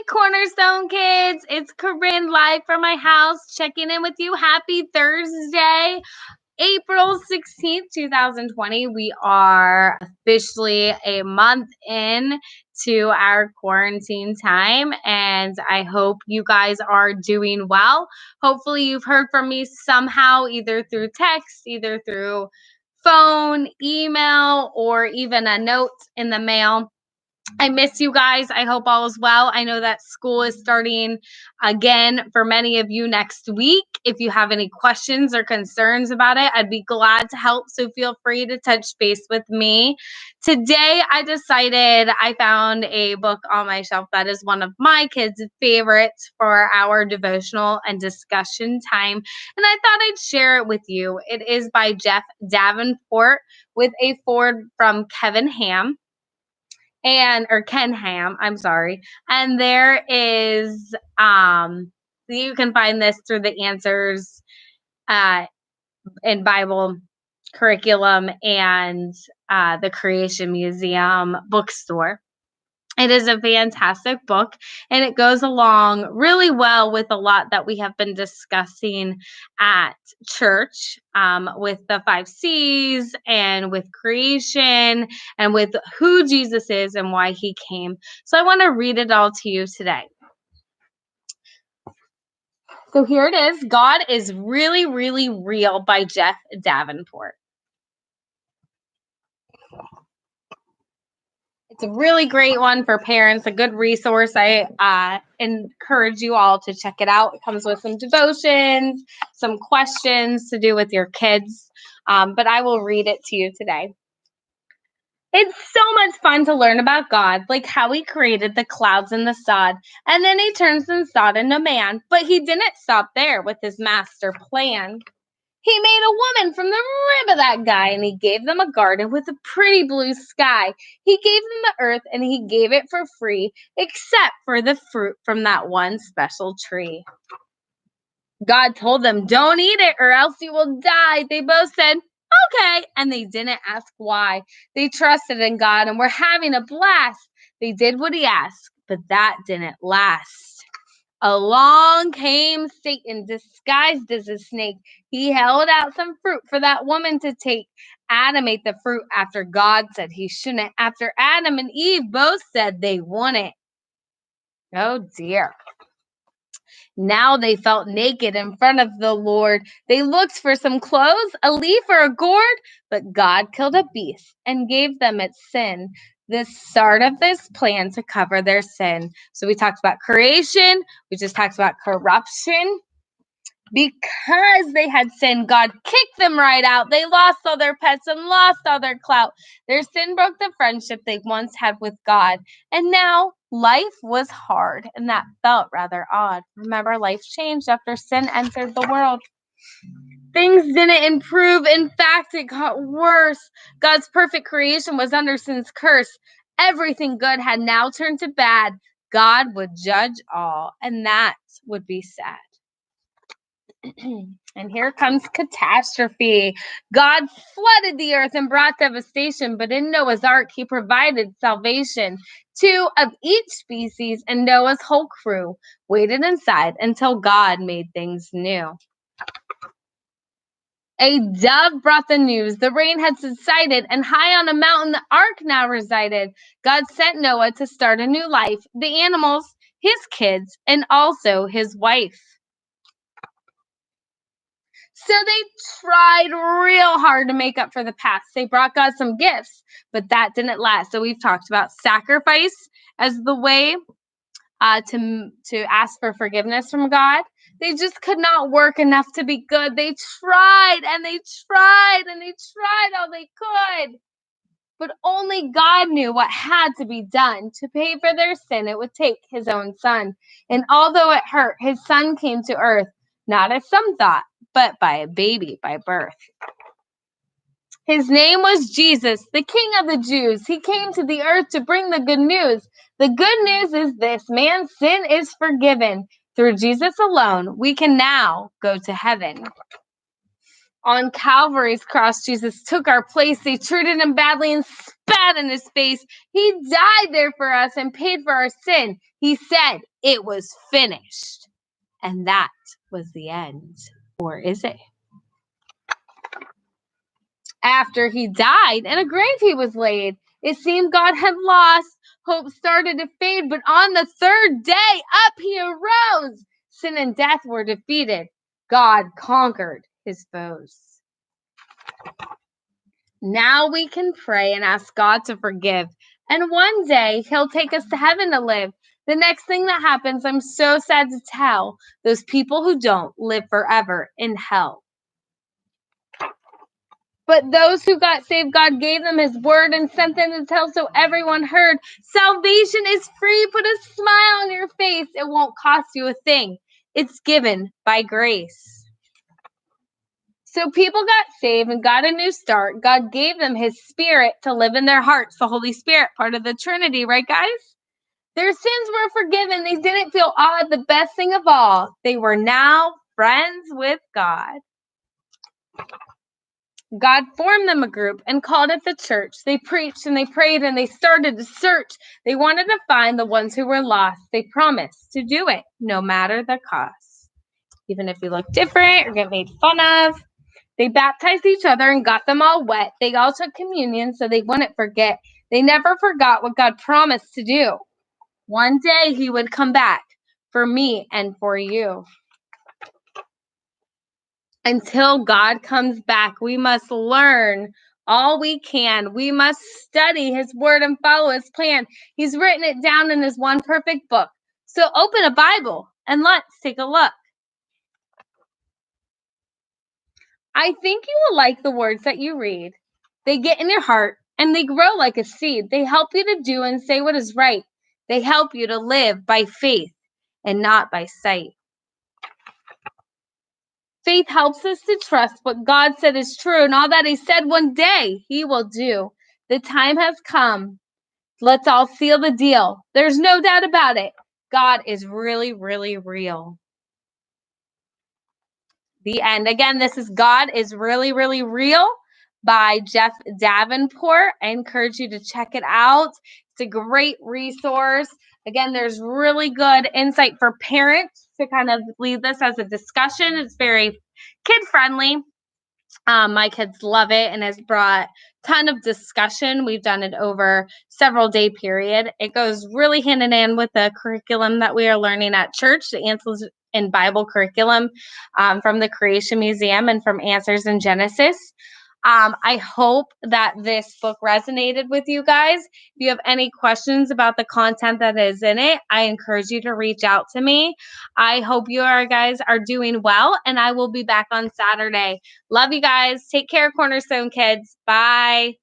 Cornerstone kids. It's Corinne live from my house, checking in with you. Happy Thursday, April 16th, 2020. We are officially a month in to our quarantine time, and I hope you guys are doing well. Hopefully you've heard from me somehow, either through text, either through phone, email, or even a note in the mail. I miss you guys. I hope all is well. I know that school is starting again for many of you next week. If you have any questions or concerns about it, I'd be glad to help. So feel free to touch base with me. Today, I found a book on my shelf that is one of my kids' favorites for our devotional and discussion time. And I thought I'd share it with you. It is by Jeff Davenport with a foreword from Ken Ham, I'm sorry. And there is, you can find this through the Answers in Bible curriculum and the Creation Museum bookstore. It is a fantastic book, and it goes along really well with a lot that we have been discussing at church, with the 5 C's and with creation and with who Jesus is and why he came. So I want to read it all to you today. So here it is. God is Really, Really Real by Jeff Davenport. It's a really great one for parents, a good resource. I encourage you all to check it out. It comes with some devotions, some questions to do with your kids, but I will read it to you today. It's so much fun to learn about God, like how he created the clouds and the sod, and then he turns the sod into man. But he didn't stop there with his master plan. He made a woman from the rib of that guy, and he gave them a garden with a pretty blue sky. He gave them the earth, and he gave it for free, except for the fruit from that one special tree. God told them, "Don't eat it or else you will die." They both said, "Okay," and they didn't ask why. They trusted in God and were having a blast. They did what he asked, but that didn't last. Along came Satan, disguised as a snake. He held out some fruit for that woman to take. Adam ate the fruit after God said he shouldn't. After Adam and Eve both said they wouldn't. Oh dear. Now they felt naked in front of the Lord. They looked for some clothes, a leaf or a gourd, but God killed a beast and gave them its sin, the start of this plan to cover their sin. So we talked about creation. We just talked about corruption. Because they had sinned, God kicked them right out. They lost all their pets and lost all their clout. Their sin broke the friendship they once had with God. And now life was hard, and that felt rather odd. Remember, life changed after sin entered the world. Things didn't improve. In fact, it got worse. God's perfect creation was under sin's curse. Everything good had now turned to bad. God would judge all, and that would be sad. And here comes catastrophe. God flooded the earth and brought devastation, but in Noah's ark, he provided salvation. 2 of each species, and Noah's whole crew waited inside until God made things new. A dove brought the news. The rain had subsided, and high on a mountain, the ark now resided. God sent Noah to start a new life, the animals, his kids, and also his wife. So they tried real hard to make up for the past. They brought God some gifts, but that didn't last. So we've talked about sacrifice as the way to ask for forgiveness from God. They just could not work enough to be good. They tried and they tried and they tried all they could. But only God knew what had to be done. To pay for their sin, it would take his own son. And although it hurt, his son came to earth, not as some thought, but by a baby by birth. His name was Jesus, the King of the Jews. He came to the earth to bring the good news. The good news is this: man's sin is forgiven. Through Jesus alone, we can now go to heaven. On Calvary's cross, Jesus took our place. They treated him badly and spat in his face. He died there for us and paid for our sin. He said, "It was finished." And that was the end. Or is it? After he died, in a grave he was laid. It seemed God had lost. Hope started to fade, but on the third day, up he arose. Sin and death were defeated. God conquered his foes. Now we can pray and ask God to forgive. And one day he'll take us to heaven to live. The next thing that happens, I'm so sad to tell, those people who don't live forever in hell. But those who got saved, God gave them his word and sent them to tell so everyone heard. Salvation is free. Put a smile on your face. It won't cost you a thing. It's given by grace. So people got saved and got a new start. God gave them his spirit to live in their hearts, the Holy Spirit, part of the Trinity, right, guys? Their sins were forgiven. They didn't feel odd. The best thing of all, they were now friends with God. God formed them a group and called it the church. They preached and they prayed and they started to search. They wanted to find the ones who were lost. They promised to do it no matter the cost. Even if you look different or get made fun of. They baptized each other and got them all wet. They all took communion so they wouldn't forget. They never forgot what God promised to do. One day he would come back for me and for you. Until God comes back, we must learn all we can. We must study his word and follow his plan. He's written it down in his one perfect book. So open a Bible and let's take a look. I think you will like the words that you read. They get in your heart and they grow like a seed. They help you to do and say what is right. They help you to live by faith and not by sight. Faith helps us to trust what God said is true and all that he said one day he will do. The time has come. Let's all seal the deal. There's no doubt about it. God is really, really real. The end. Again, this is God is Really, Really Real by Jeff Davenport. I encourage you to check it out. It's a great resource. Again, there's really good insight for parents to kind of lead this as a discussion. It's very kid-friendly. My kids love it and has brought a ton of discussion. We've done it over several day period. It goes really hand in hand with the curriculum that we are learning at church, the Answers in Bible curriculum from the Creation Museum and from Answers in Genesis. I hope that this book resonated with you guys. If you have any questions about the content that is in it, I encourage you to reach out to me. I hope you guys are doing well, and I will be back on Saturday. Love you guys. Take care, Cornerstone kids. Bye.